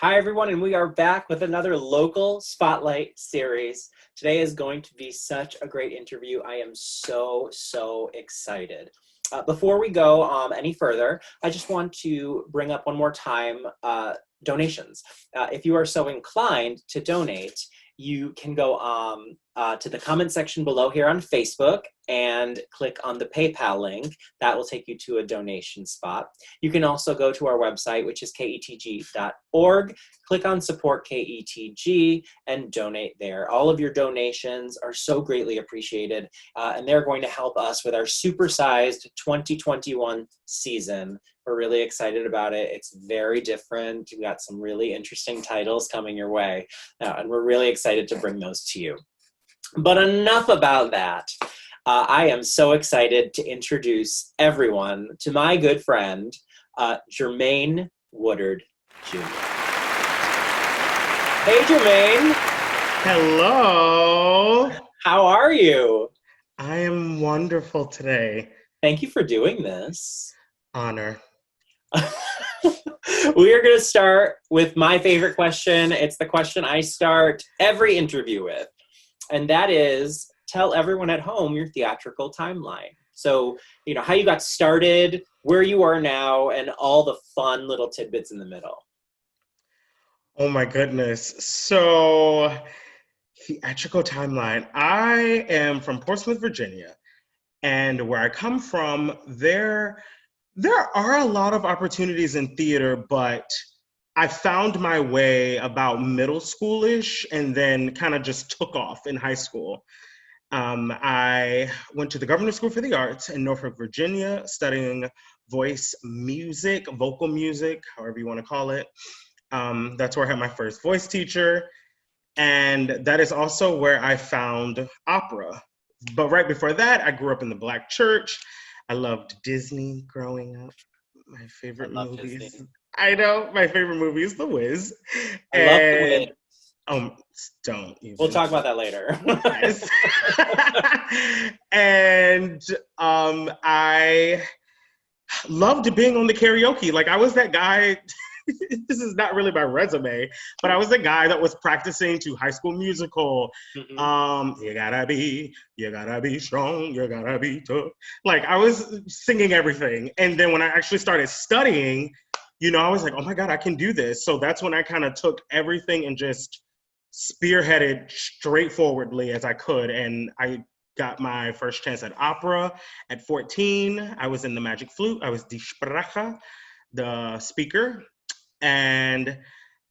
Hi, everyone, and we are back with another local spotlight series. Today is going to be such a great interview. I am so excited. Before we go any further, I just want to bring up one more time donations. If you are so inclined to donate, you can go to the comment section below here on Facebook and click on the PayPal link. That will take you to a donation spot. You can also go to our website, which is ketg.org, click on support KETG and donate there. All of your donations are so greatly appreciated, and they're going to help us with our supersized 2021 season. We're really excited about it. It's very different. We've got some really interesting titles coming your way, and we're really excited to bring those to you. But enough about that. I am so excited to introduce everyone to my good friend, Jermaine Woodard Jr. Hey, Jermaine. Hello. How are you? I am wonderful today. Thank you for doing this. Honor. We are going to start with my favorite question. It's the question I start every interview with, and that is, tell everyone at home your theatrical timeline. So, how you got started, where you are now, and all the fun little tidbits in the middle. Oh my goodness. So, theatrical timeline. I am from Portsmouth, Virginia, and where I come from, there are a lot of opportunities in theater, but I found my way about middle schoolish and then kind of just took off in high school. I went to the Governor School for the Arts in Norfolk, Virginia, studying voice music, vocal music, however you want to call it. That's where I had my first voice teacher. And that is also where I found opera. But right before that, I grew up in the Black church. I loved Disney growing up. My favorite movies. Disney. I know, my favorite movie is The Wiz. I love The Wiz. Don't even. We'll talk about that later. Yes. And I loved being on the karaoke. Like, I was that guy. This is not really my resume, but I was the guy that was practicing to High School Musical. Mm-hmm. You gotta be strong, you gotta be tough. Like, I was singing everything. And then when I actually started studying, I was like, oh my God, I can do this. So that's when I kind of took everything and just spearheaded straightforwardly as I could. And I got my first chance at opera at 14. I was in the Magic Flute. I was die Sprecher, the speaker. And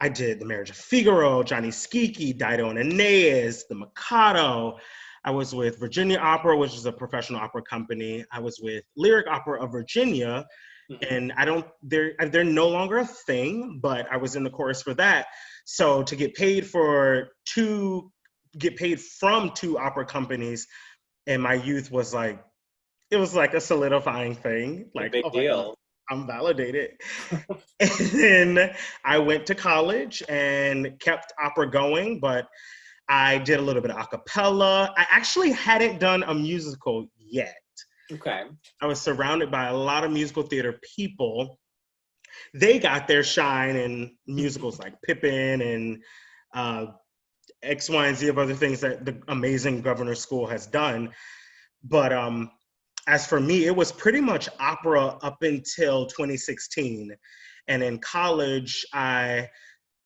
I did The Marriage of Figaro, Johnny Schicchi, Dido and Aeneas, The Mikado. I was with Virginia Opera, which is a professional opera company. I was with Lyric Opera of Virginia. And they're no longer a thing, but I was in the chorus for that. So to get paid from two opera companies in my youth was like, it was like a solidifying thing. Like, big deal. I'm validated. And then I went to college and kept opera going, but I did a little bit of a cappella. I actually hadn't done a musical yet. Okay. I was surrounded by a lot of musical theater people. They got their shine in musicals like Pippin and X, Y, and Z of other things that the amazing Governor School has done. But as for me, it was pretty much opera up until 2016. And in college, I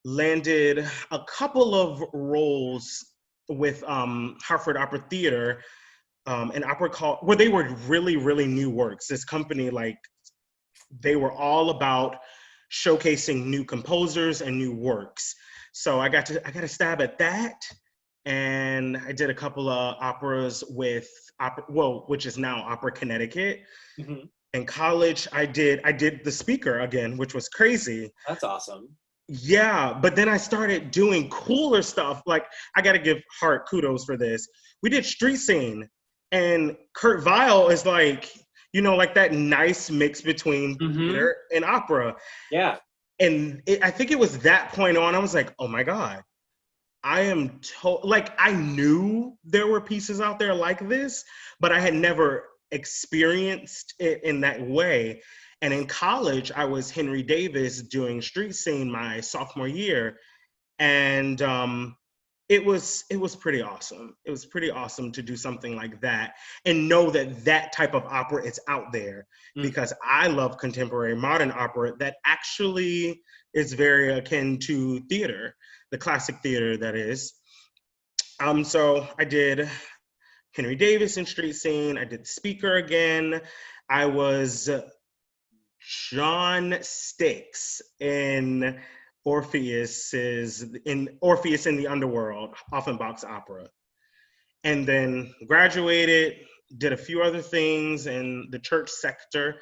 landed a couple of roles with Hartford Opera Theater, an opera called, where they were really new works. This company, like, they were all about showcasing new composers and new works. So I got a stab at that. And I did a couple of operas with which is now Opera Connecticut. Mm-hmm. In college, I did The Speaker again, which was crazy. That's awesome. Yeah, but then I started doing cooler stuff. Like, I got to give Hart kudos for this. We did Street Scene, and Kurt Weill is like, like that nice mix between theater and opera. Yeah. And I think it was that point on, I was like, oh my God. I knew there were pieces out there like this, but I had never experienced it in that way. And in college, I was Henry Davis doing street scene my sophomore year. And it was pretty awesome. It was pretty awesome to do something like that and know that that type of opera is out there, because I love contemporary modern opera that actually is very akin to theater, the classic theater that is. So I did Henry Davis in street scene. I did Speaker again. I was John Styx in Orpheus in the Underworld, Offenbach's opera. And then graduated, did a few other things in the church sector,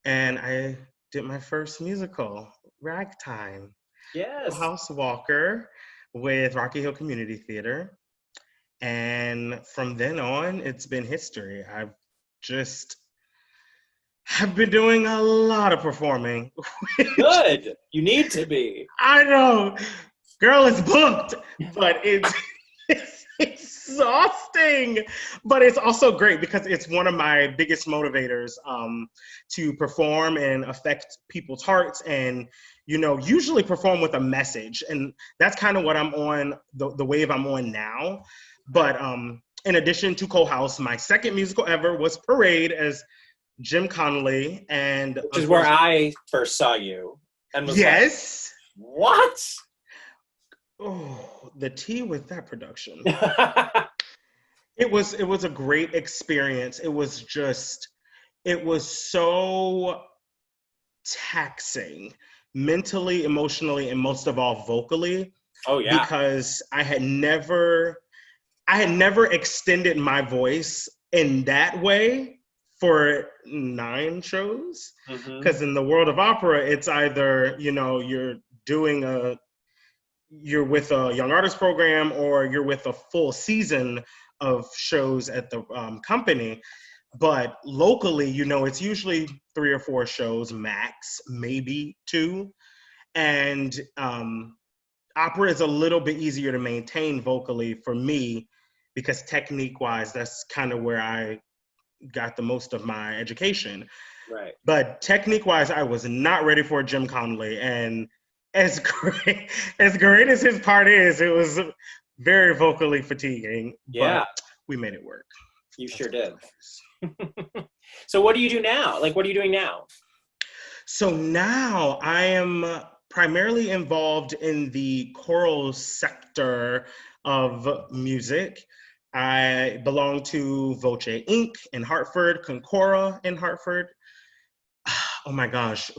and I did my first musical, Ragtime, Yes. House Walker, with Rocky Hill Community Theater. And from then on, it's been history. I've been doing a lot of performing. Good. You need to be. I know, girl is booked, but it's exhausting. But it's also great because it's one of my biggest motivators to perform and affect people's hearts, and usually perform with a message. And that's kind of what I'm on, the wave I'm on now. But in addition to Coal House, my second musical ever was Parade as Jim Connolly, and which is where I first saw you. And was yes. Like, what? Oh, the tea with that production. It was a great experience. It was so taxing mentally, emotionally, and most of all vocally. Oh yeah. Because I had never extended my voice in that way for 9 shows. Because in the world of opera, it's either, you're with a young artist program, or you're with a full season of shows at the company. But locally, it's usually 3 or 4 shows max, maybe 2. And opera is a little bit easier to maintain vocally for me, because technique-wise, that's kind of where I got the most of my education. Right. But technique-wise, I was not ready for Jim Connolly. And as great as his part is, it was very vocally fatiguing. Yeah. But we made it work. You sure did. So what do you do now? Like, what are you doing now? So now I am primarily involved in the choral sector of music. I belong to Voce Inc. in Hartford, Concora in Hartford. Oh my gosh,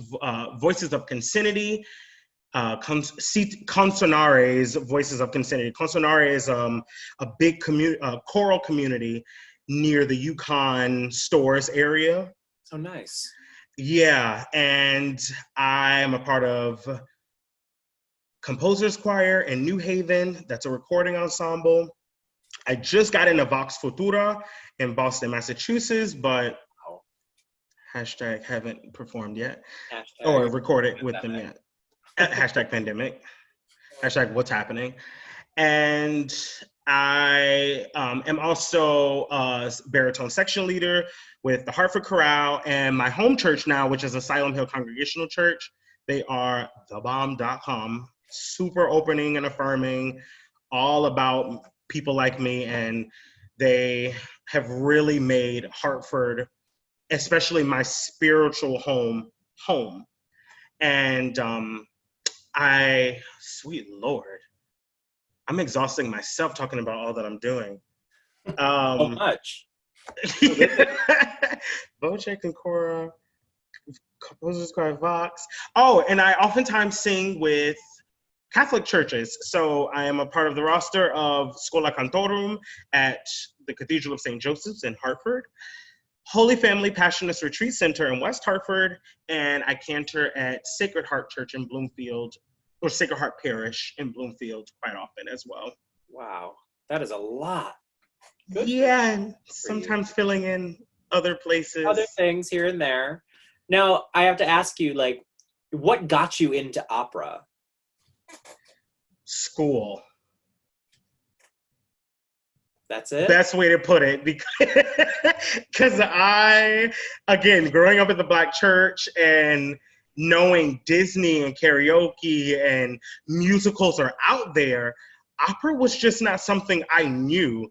Voices of Consinity, Consonares, Voices of Consinity. Consonare is a big choral community near the Yukon Stores area. Oh, nice. Yeah, and I'm a part of Composers Choir in New Haven. That's a recording ensemble. I just got into Vox Futura in Boston, Massachusetts, but hashtag haven't performed yet or recorded with them yet. Hashtag pandemic. Hashtag what's happening. And I am also a baritone section leader with the Hartford Chorale, and my home church now, which is Asylum Hill Congregational Church. They are thebomb.com, super opening and affirming, all about people like me, and they have really made Hartford, especially my spiritual home. And sweet Lord, I'm exhausting myself talking about all that I'm doing. So much. Bojack and Cora, Composers Choir, Vox. Oh, and I oftentimes sing with Catholic churches. So I am a part of the roster of Schola Cantorum at the Cathedral of St. Joseph's in Hartford, Holy Family Passionist Retreat Center in West Hartford, and I cantor at Sacred Heart Church in Bloomfield, or Sacred Heart Parish in Bloomfield quite often as well. Wow, that is a lot. Good. Yeah, and sometimes filling in other places. Other things here and there. Now, I have to ask you, like, what got you into opera? School. That's it? Best way to put it, because again, growing up in the Black church and knowing Disney and karaoke and musicals are out there, opera was just not something I knew.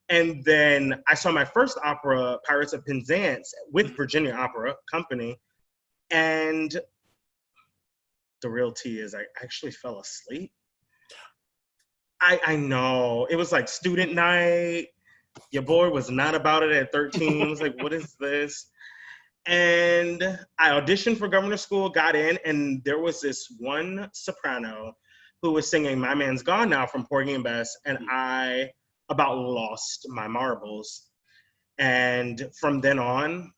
And then I saw my first opera, Pirates of Penzance, with Virginia Opera Company. And the real tea is I actually fell asleep. I know. It was like student night. Your boy was not about it at 13. I was like, what is this? And I auditioned for governor school, got in, and there was this one soprano who was singing My Man's Gone Now from Porgy and Bess, and I about lost my marbles. And from then on,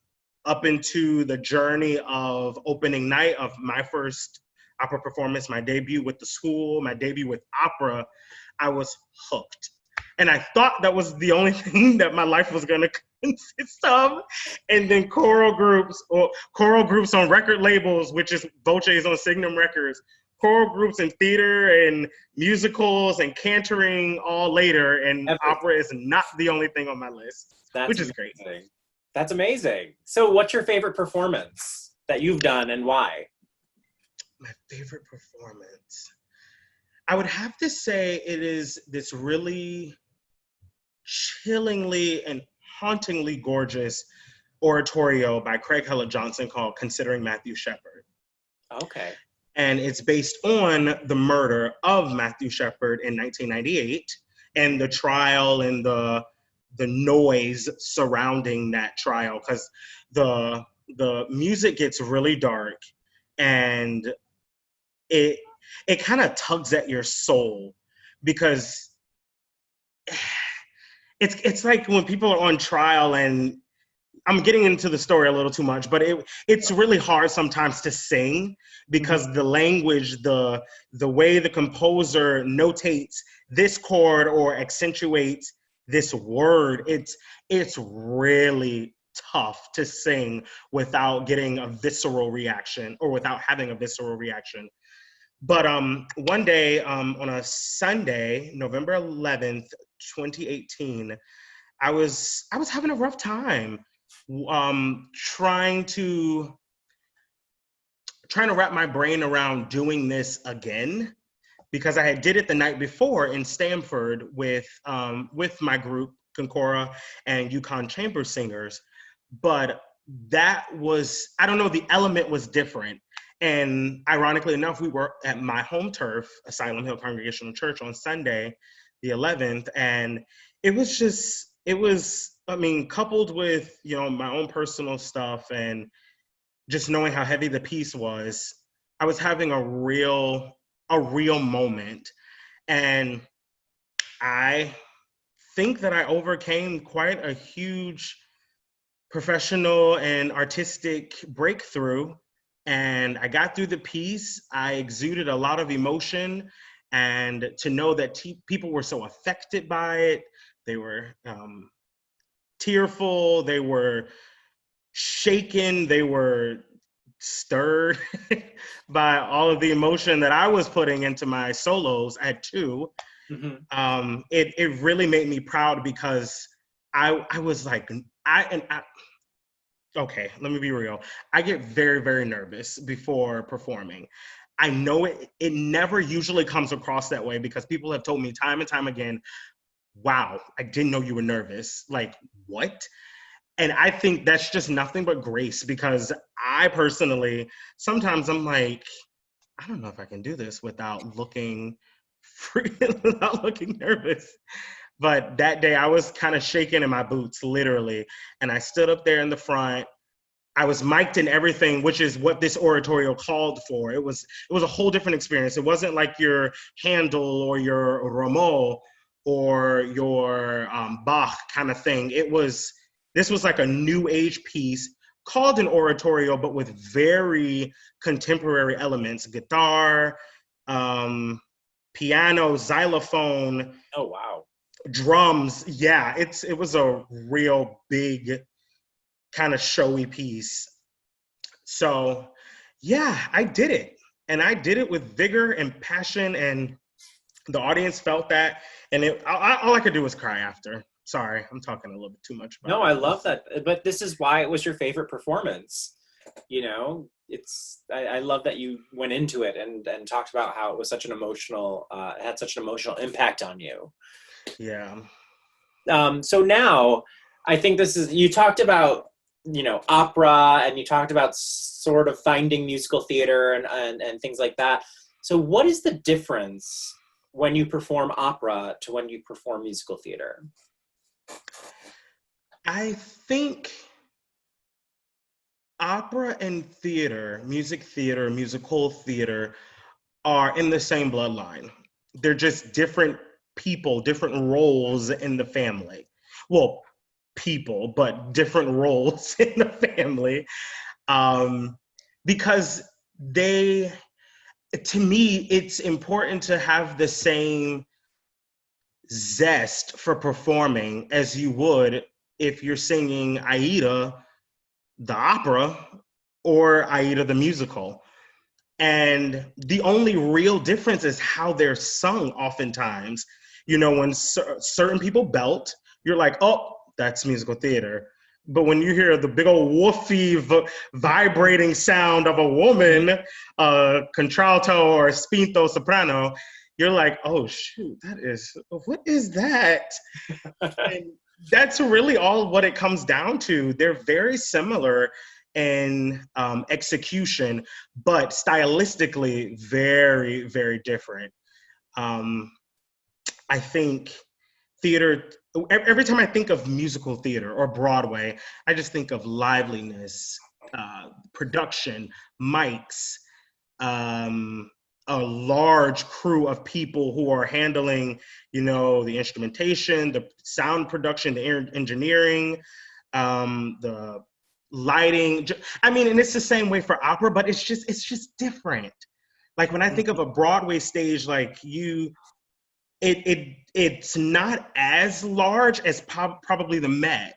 up into the journey of opening night of my first opera performance, my debut with the school, my debut with opera, I was hooked. And I thought that was the only thing that my life was going to consist of. And then choral groups on record labels, which is Voces on Signum Records, choral groups in theater and musicals and cantoring all later. And opera is not the only thing on my list, which is great. That's amazing. So what's your favorite performance that you've done and why? My favorite performance. I would have to say it is this really chillingly and hauntingly gorgeous oratorio by Craig Hella Johnson called Considering Matthew Shepard. Okay. And it's based on the murder of Matthew Shepard in 1998 and the trial and the noise surrounding that trial, because the music gets really dark and it kind of tugs at your soul, because it's like when people are on trial, and I'm getting into the story a little too much, but it's really hard sometimes to sing because the language, the way the composer notates this chord or accentuates this word, it's really tough to sing without getting a visceral reaction or without having a visceral reaction. But one day on a Sunday, November 11th, 2018, I was having a rough time trying to wrap my brain around doing this again, because I had did it the night before in Stamford with my group Concora and Yukon Chamber Singers, but that was, I don't know, the element was different. And ironically enough, we were at my home turf, Asylum Hill Congregational Church, on Sunday, the 11th. And it was, I mean, coupled with, you know, my own personal stuff and just knowing how heavy the piece was, I was having a real moment. And I think that I overcame quite a huge professional and artistic breakthrough. And I got through the piece. I exuded a lot of emotion, and to know that people were so affected by it, they were tearful, they were shaken, they were stirred by all of the emotion that I was putting into my solos. I had two. It really made me proud, because I was like, okay, let me be real. I get very, very nervous before performing. I know it never usually comes across that way, because people have told me time and time again, wow, I didn't know you were nervous. Like, what? And I think that's just nothing but grace, because I personally, sometimes I'm like, I don't know if I can do this without looking nervous. But that day I was kind of shaking in my boots, literally. And I stood up there in the front. I was mic'd and everything, which is what this oratorio called for. It was a whole different experience. It wasn't like your Handel or your Rameau or your Bach kind of thing. This was like a new age piece called an oratorio, but with very contemporary elements: guitar, piano, xylophone. Oh, wow. Drums. Yeah, it was a real big kind of showy piece. So yeah, I did it. And I did it with vigor and passion, and the audience felt that. And all I could do was cry after. Sorry, I'm talking a little bit too much No, about I it. love that. But this is why it was your favorite performance. I love that you went into it and talked about how it was such an emotional, it had such an emotional impact on you. Yeah. So now I think you talked about, opera, and you talked about sort of finding musical theater and things like that. So what is the difference when you perform opera to when you perform musical theater? I think opera and theater, musical theater, are in the same bloodline. They're just different people, different roles in the family. Well, people, but different roles in the family. Um, because they, to me, it's important to have the same zest for performing as you would if you're singing Aida, the opera, or Aida, the musical. And the only real difference is how they're sung oftentimes. When certain people belt, you're like, oh, that's musical theater. But when you hear the big old woofy vibrating sound of a woman, contralto or spinto soprano, you're like, oh shoot, what is that? And that's really all what it comes down to. They're very similar in execution, but stylistically very, very different. I think theater, every time I think of musical theater or Broadway, I just think of liveliness, production, mics, um, a large crew of people who are handling, the instrumentation, the sound production, the engineering, the lighting. I mean, and it's the same way for opera, but it's just different. Like when I think of a Broadway stage, like it's not as large as probably the Met,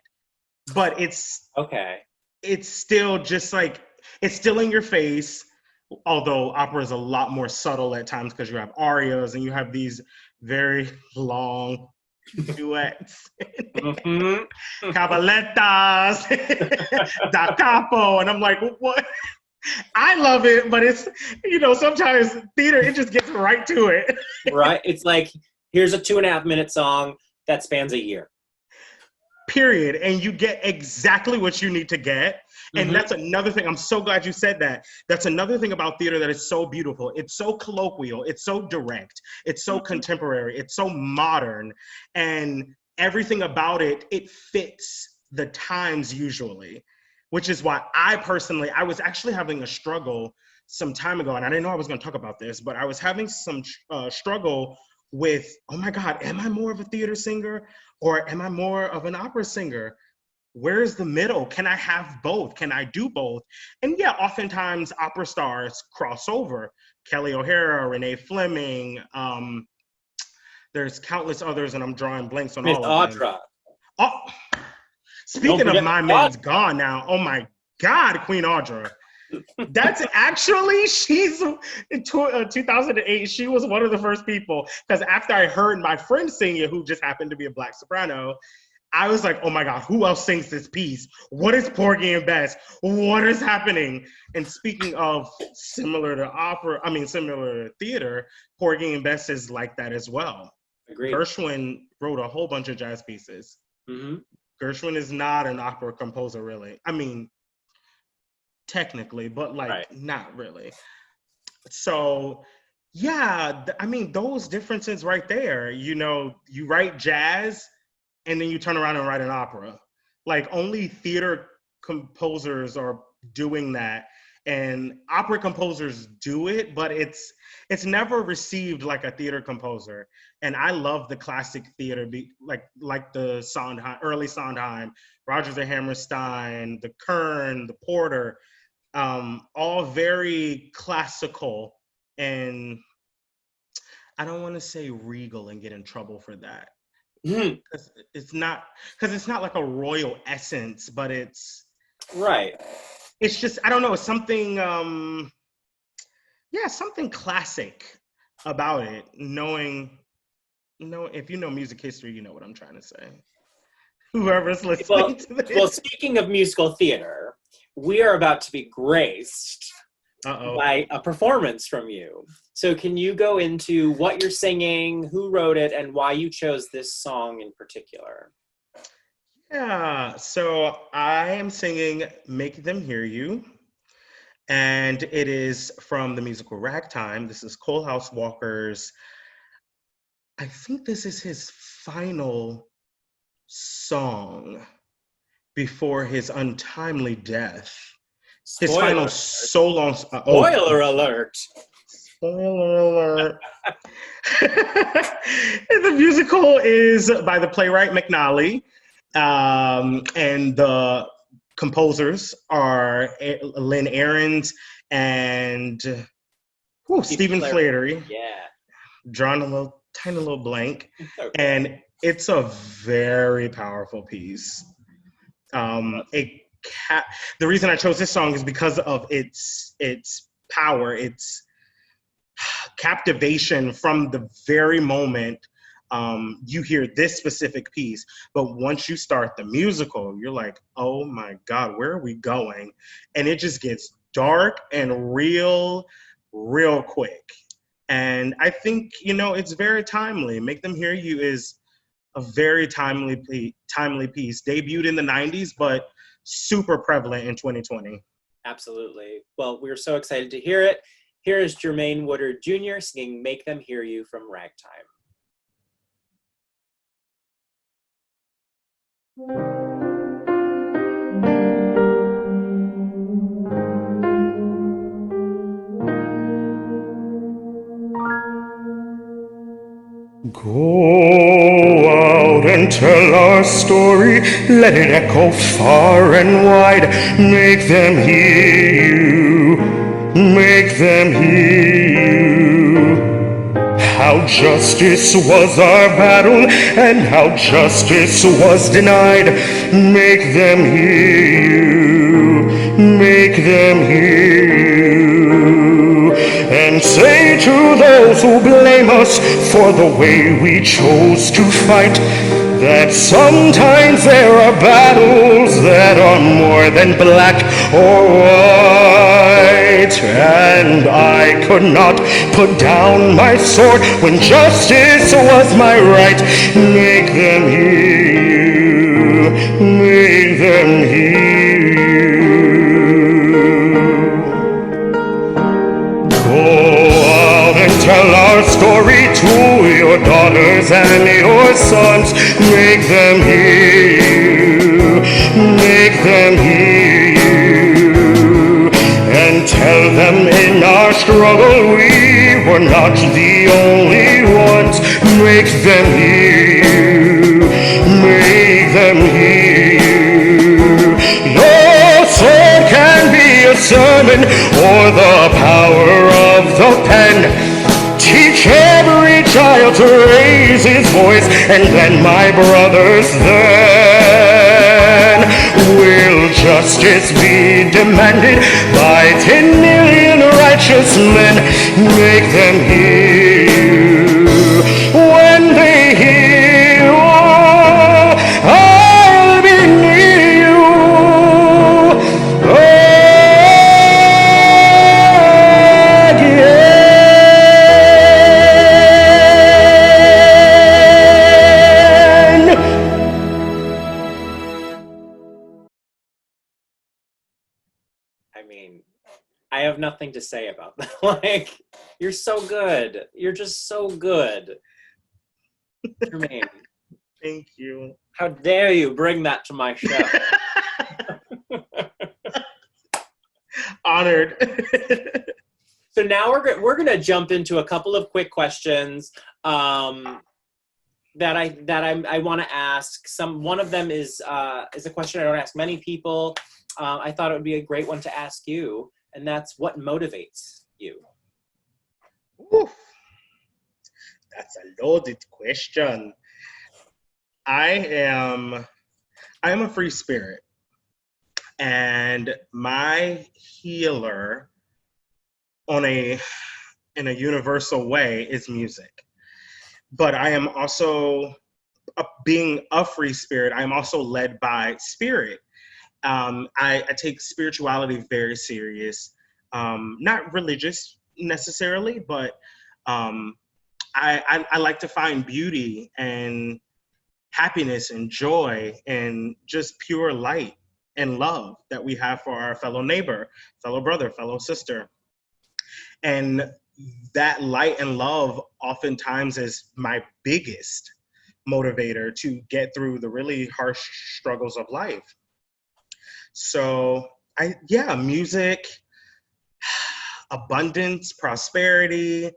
but Okay. it's still just like it's still in your face. Although opera is a lot more subtle at times because you have arias and you have these very long duets, Mm-hmm. cavaletas, da capo, and I'm like, what? I love it, but it's sometimes theater it just gets right to it. Right. It's like, here's a 2.5 minute song that spans a year. Period. And you get exactly what you need to get. And Mm-hmm. that's another thing. I'm so glad you said that. That's another thing about theater that is so beautiful. It's so colloquial. It's so direct. It's so Mm-hmm. contemporary. It's so modern. And everything about it, it fits the times usually, which is why I was actually having a struggle some time ago. And I didn't know I was going to talk about this, but I was having some struggle with, oh my God, am I more of a theater singer or am I more of an opera singer? Where's the middle? Can I have both? Can I do both? And yeah, oftentimes opera stars cross over. Kelly O'Hara, Renee Fleming, there's countless others, and I'm drawing blanks on Miss all of them. Audra. Oh, Don't speaking of forget my Miss man's gone now, oh my God, Queen Audra. That's actually, she's in 2008. She was one of the first people because after I heard my friend sing it, who just happened to be a Black soprano, I was like, oh my God, who else sings this piece? What is Porgy and Bess? What is happening? And speaking of similar to theater, Porgy and Bess is like that as well. Agreed. Gershwin wrote a whole bunch of jazz pieces. Mm-hmm. Gershwin is not an opera composer, really. I mean, technically, but like Right. not really. So yeah, I mean those differences right there. You write jazz and then you turn around and write an opera. Like only theater composers are doing that, and opera composers do it, but it's never received like a theater composer. And I love the classic theater, like the Sondheim, early Sondheim, Rodgers and Hammerstein, the Kern, the Porter, all very classical, and I don't want to say regal and get in trouble for that. Mm-hmm. Because it's not like a royal essence, but Right. it's just I don't know, it's something something classic about it. Knowing if you know music history, you know what I'm trying to say. whoever's Well, listening to this. well, speaking of musical theater, we are about to be graced Uh-oh. by a performance from you. So can you go into what you're singing, who wrote it, and why you chose this song in particular? Yeah, so I am singing Make Them Hear You, and it is from the musical Ragtime. This is Cole House Walker's, I think this is his final song before his untimely death. His final Spoiler. solo. Spoiler alert. Spoiler alert. The musical is by the playwright McNally, and the composers are Lynn Ahrens and Stephen Flaherty. Yeah. Drawn a tiny little blank. Okay. And it's a very powerful piece. The reason I chose this song is because of its power, its captivation from the very moment you hear this specific piece. But once you start the musical, you're like, oh my God, where are we going? And it just gets dark and real quick. And I think, it's very timely. Make Them Hear You is a very timely piece. Debuted in the 90s, but super prevalent in 2020. Absolutely. Well, we're so excited to hear it. Here is Jermaine Woodard Jr. singing Make Them Hear You from Ragtime. Go out and tell our story, let it echo far and wide. Make them hear you, make them hear you. How justice was our battle, and how justice was denied. Make them hear you, make them hear you. And say to those who blame us for the way we chose to fight, that sometimes there are battles that are more than black or white. And I could not put down my sword when justice was my right. Make them hear you, make them hear you. Go out and tell our story to your daughters and your sons. Make them hear you, make them hear you. And tell them in our struggle we were not the only ones. Make them hear you, make them hear you. Your sword can be a sermon or the power of the pen. Teach every child to raise his voice, and then, my brothers, then will justice be demanded by 10 million righteous men. Make them hear you when they hear you. I'll be near you. I have nothing to say about that. Like, you're so good. You're just so good. Jermaine, Thank you. how dare you bring that to my show? Honored. So now we're gonna jump into a couple of quick questions that I want to ask. One of them is a question I don't ask many people. I thought it would be a great one to ask you, and that's what motivates you. Oof. That's a loaded question. I am a free spirit, and my healer in a universal way is music. But I am also being a free spirit, I'm also led by spirit. I take spirituality very serious, not religious necessarily, but I like to find beauty and happiness and joy and just pure light and love that we have for our fellow neighbor, fellow brother, fellow sister. And that light and love oftentimes is my biggest motivator to get through the really harsh struggles of life. So music, abundance, prosperity,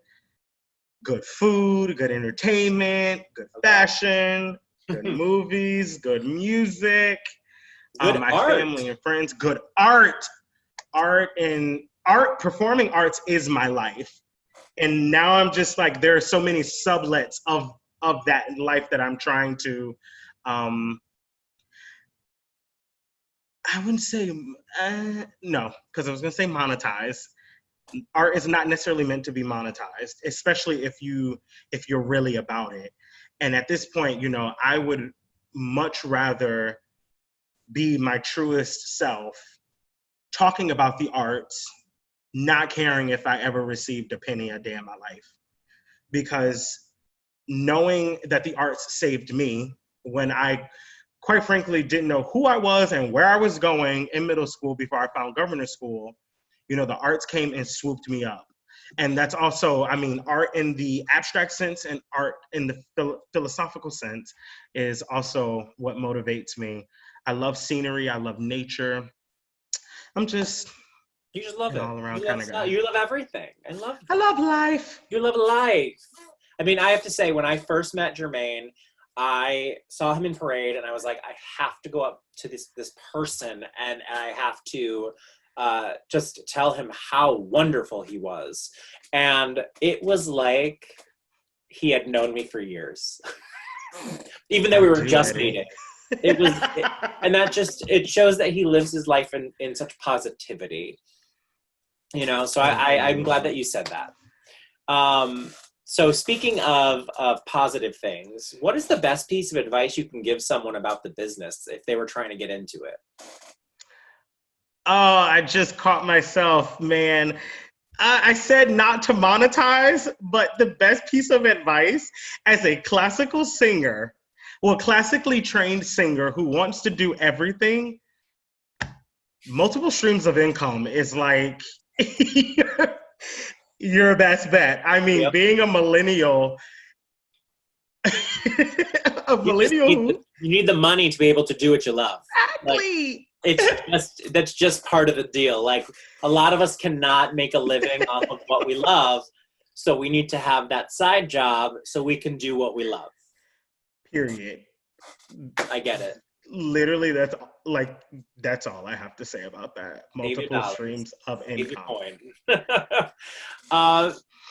good food, good entertainment, good fashion, good movies, good music, Good my art. family and friends, good art. Performing arts is my life. And now I'm just like, there are so many sublets of that life that I'm trying to, I wouldn't say, no, because I was going to say monetize. Art is not necessarily meant to be monetized, especially if you're really about it. And at this point, I would much rather be my truest self, talking about the arts, not caring if I ever received a penny a day in my life. Because knowing that the arts saved me when I, quite frankly, didn't know who I was and where I was going in middle school before I found governor school, the arts came and swooped me up. And that's also, art in the abstract sense and art in the philosophical sense is also what motivates me. I love scenery. I love nature. You just love it. All around kind of guy. You love everything. I love life. You love life. I have to say, when I first met Jermaine, I saw him in parade and I was like, I have to go up to this person and I have to just tell him how wonderful he was. And it was like he had known me for years. Even though we were just meeting. And that it shows that he lives his life in such positivity. So I'm glad that you said that. So speaking of positive things, what is the best piece of advice you can give someone about the business if they were trying to get into it? Oh, I just caught myself, man. I said not to monetize, but the best piece of advice as a classically trained singer who wants to do everything, multiple streams of income is like your best bet. Yep. Being a millennial, you need the money to be able to do what you love. Exactly. That's just part of the deal. Like, a lot of us cannot make a living off of what we love, so we need to have that side job so we can do what we love. Period. I get it. Literally, that's all I have to say about that. Multiple streams of income.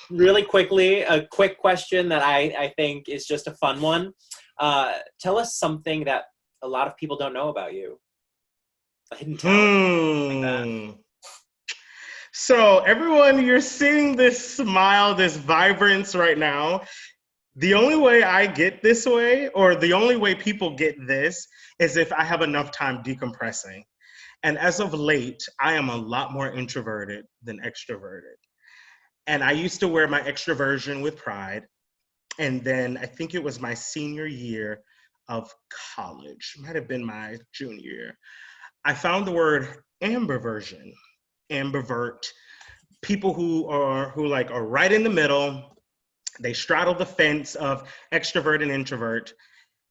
Really quickly, a quick question that I think is just a fun one. Tell us something that a lot of people don't know about you. A hidden talent. Like so everyone, you're seeing this smile, this vibrance right now. The only way I get this way, or the only way people get this, is if I have enough time decompressing. And as of late, I am a lot more introverted than extroverted. And I used to wear my extroversion with pride. And then I think it was my senior year of college, might have been my junior year, I found the word ambiversion, ambivert, people who are right in the middle. They straddle the fence of extrovert and introvert.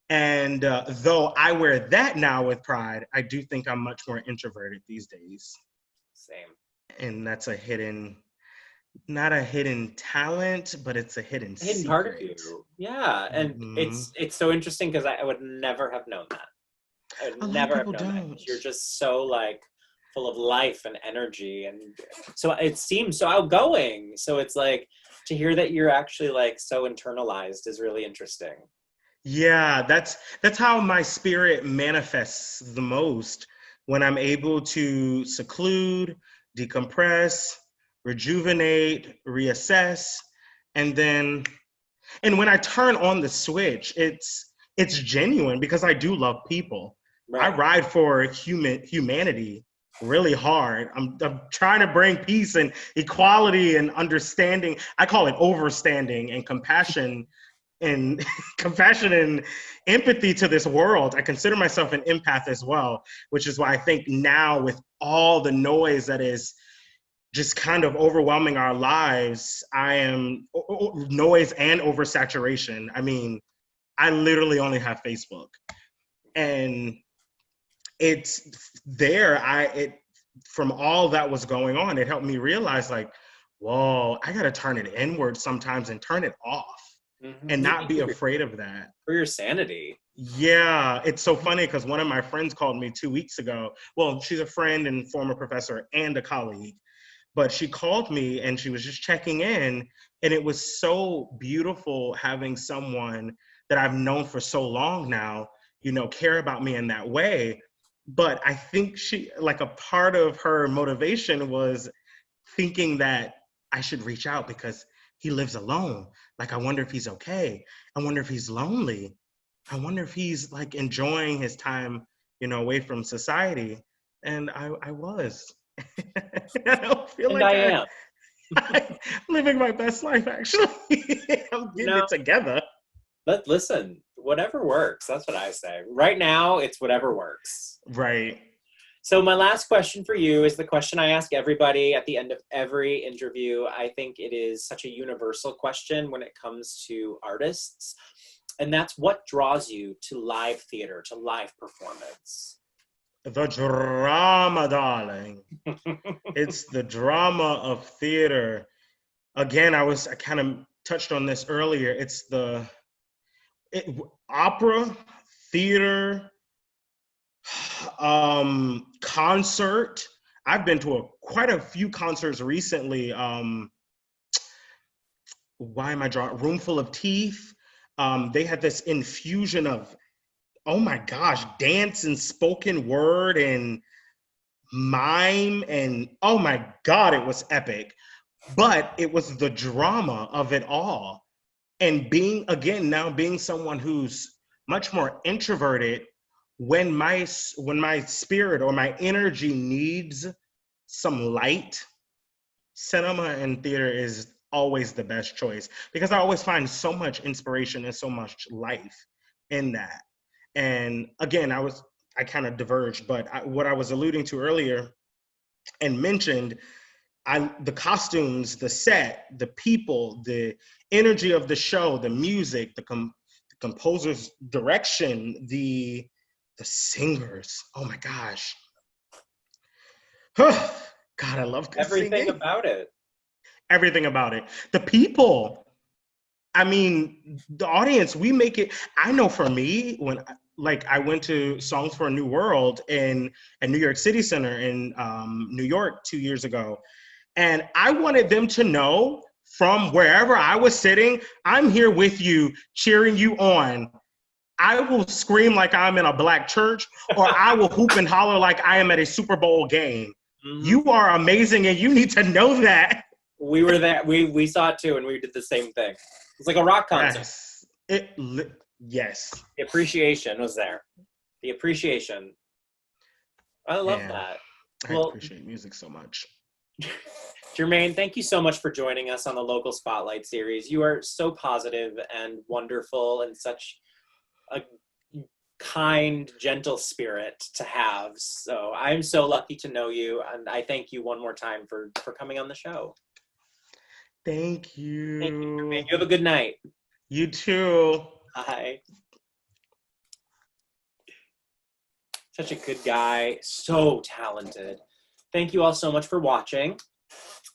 And though I wear that now with pride, I do think I'm much more introverted these days. Same. And that's not a hidden talent, but it's a hidden secret. Part of you. Yeah, and it's so interesting because I would never have known that. I would never have known that. You're just so full of life and energy, and so it seems so outgoing. So it's to hear that you're actually so internalized is really interesting. Yeah, that's how my spirit manifests the most, when I'm able to seclude, decompress, rejuvenate, reassess, and when I turn on the switch, it's it's genuine because I do love people. I Right. ride for humanity really hard. I'm trying to bring peace and equality and understanding. I call it overstanding and compassion and compassion and empathy to this world. I consider myself an empath as well, which is why I think now with all the noise that is just kind of overwhelming our lives, I am noise and oversaturation. I mean, I literally only have Facebook, and it's there. From all that was going on, it helped me realize like, whoa, I got to turn it inward sometimes and turn it off and You not need be to afraid of that. for your sanity. Yeah, it's so funny because one of my friends called me 2 weeks ago. Well, she's a friend and former professor and a colleague, but she called me and she was just checking in. And it was so beautiful having someone that I've known for so long now, care about me in that way. But I think like a part of her motivation was thinking that I should reach out because he lives alone. Like, I wonder if he's okay. I wonder if he's lonely. I wonder if he's like enjoying his time, away from society. And I was. I don't feel And like I am. I'm living my best life, actually. I'm getting it together. But listen, whatever works. That's what I say. Right now, it's whatever works. Right. So my last question for you is the question I ask everybody at the end of every interview. I think it is such a universal question when it comes to artists. And that's what draws you to live theater, to live performance? The drama, darling. It's the drama of theater. Again, I kind of touched on this earlier. It's opera, theater, concert. I've been to quite a few concerts recently. Why am I drawing? Room Full of Teeth. They had this infusion of, oh my gosh, dance and spoken word and mime, and oh my God, it was epic. But it was the drama of it all. And being someone who's much more introverted, when my spirit or my energy needs some light, cinema and theater is always the best choice because I always find so much inspiration and so much life in that. And again, I kind of diverged, but what I was alluding to earlier and mentioned, the costumes, the set, the people, the energy of the show, the music, the composer's direction, the singers. Oh my gosh. God, I love Everything singing. about it. Everything about it. The people. I mean, the audience, we make it. I know for me, when I went to Songs for a New World at New York City Center in New York 2 years ago. And I wanted them to know from wherever I was sitting, I'm here with you, cheering you on. I will scream like I'm in a black church, or I will hoop and holler like I am at a Super Bowl game. Mm-hmm. You are amazing, and you need to know that. We were there. We saw it too, and we did the same thing. It's like a rock concert. Yes. The appreciation was there. The appreciation. I love that. I appreciate music so much. Jermaine, thank you so much for joining us on the Local Spotlight series. You are so positive and wonderful and such a kind, gentle spirit to have. So I'm so lucky to know you, and I thank you one more time for coming on the show. Thank you. Thank you, Jermaine. You have a good night. You too. Bye. Such a good guy, so talented. Thank you all so much for watching.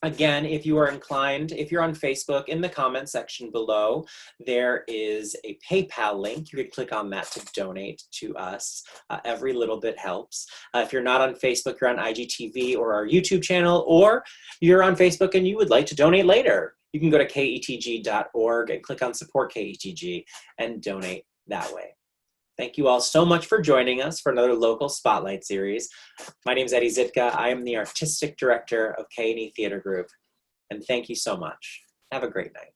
Again, if you are inclined, if you're on Facebook, in the comment section below, there is a PayPal link. You could click on that to donate to us. Every little bit helps. If you're not on Facebook, you're on IGTV or our YouTube channel, or you're on Facebook and you would like to donate later, you can go to ketg.org and click on Support KETG and donate that way. Thank you all so much for joining us for another Local Spotlight series. My name is Eddie Zitka. I am the Artistic Director of K&E Theater Group. And thank you so much. Have a great night.